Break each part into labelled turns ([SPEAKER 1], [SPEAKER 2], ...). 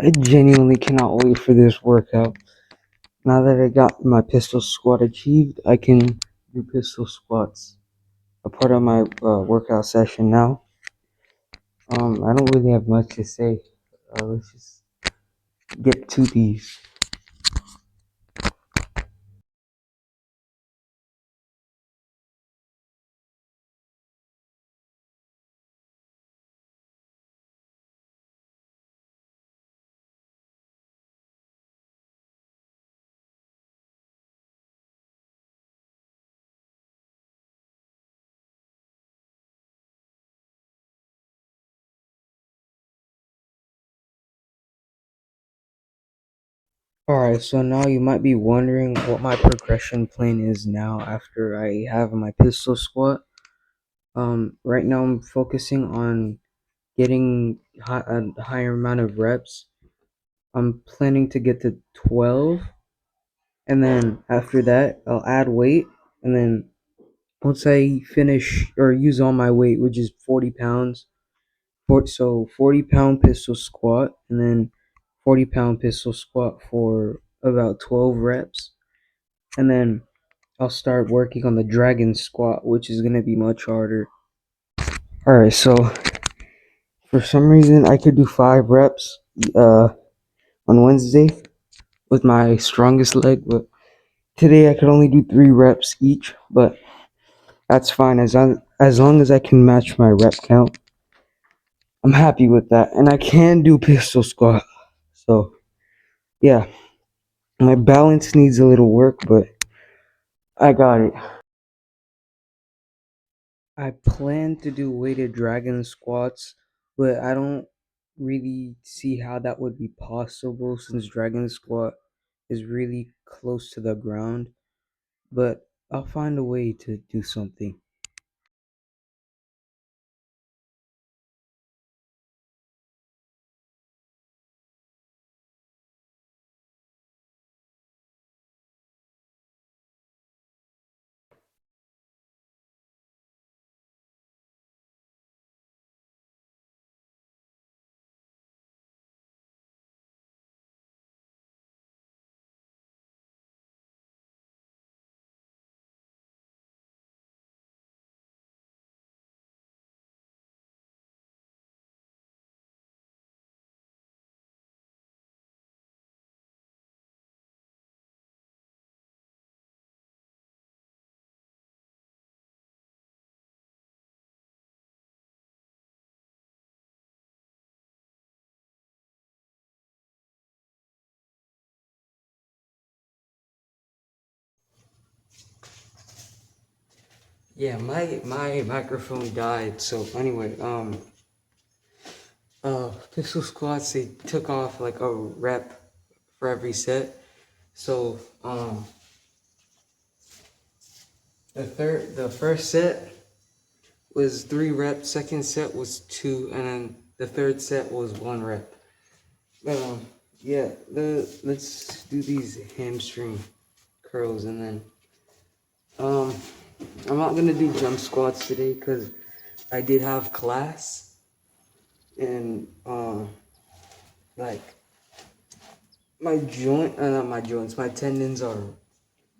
[SPEAKER 1] I genuinely cannot wait for this workout. Now that I got my pistol squat achieved, I can do pistol squats. A part of my workout session now. I don't really have much to say. Let's just get to these. Alright, so now you might be wondering what my progression plan is now after I have my pistol squat. Right now I'm focusing on getting a higher amount of reps. I'm planning to get to 12, and then after that I'll add weight, and then once I finish or use all my weight, which is 40 pounds, so 40-pound pistol squat, and then 40-pound pistol squat for about 12 reps, and then I'll start working on the dragon squat, which is going to be much harder. Alright, so for some reason I could do 5 reps on Wednesday with my strongest leg, but today I could only do 3 reps each, but that's fine as long as I can match my rep count. I'm happy with that, and I can do pistol squat. So yeah, my balance needs a little work, but I got it. I plan to do weighted dragon squats, but I don't really see how that would be possible since dragon squat is really close to the ground. But I'll find a way to do something. Yeah, my microphone died. So anyway, pistol squats, they took off like a rep for every set. So the first set was 3 reps, second set was 2, and then the third set was 1 rep. Yeah, let's do these hamstring curls, and then um I'm not gonna do jump squats today because I did have class, and like not my joints, my tendons are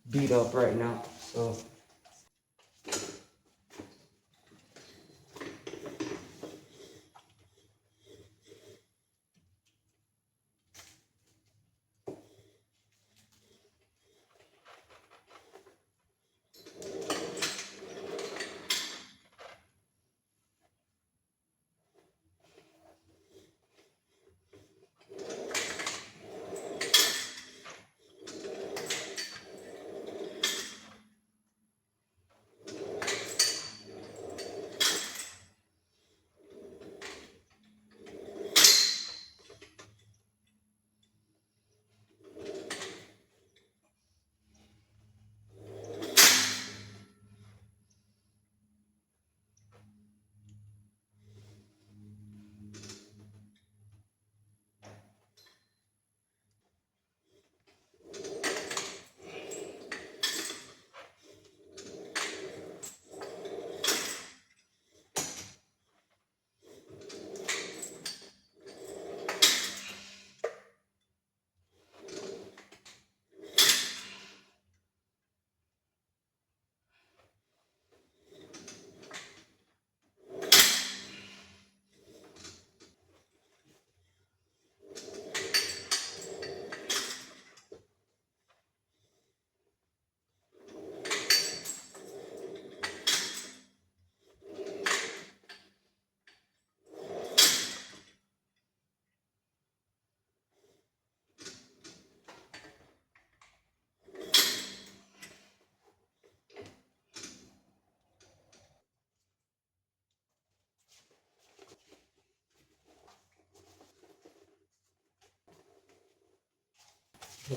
[SPEAKER 1] beat up right now. So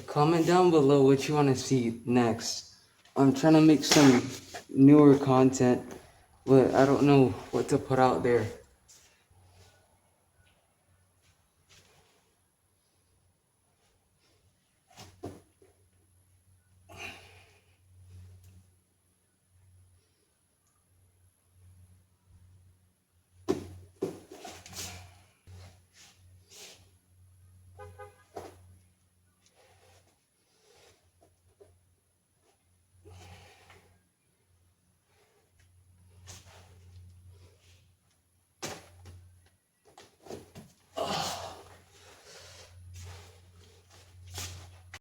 [SPEAKER 1] Comment down below what you want to see next. I'm trying to make some newer content, but I don't know what to put out there.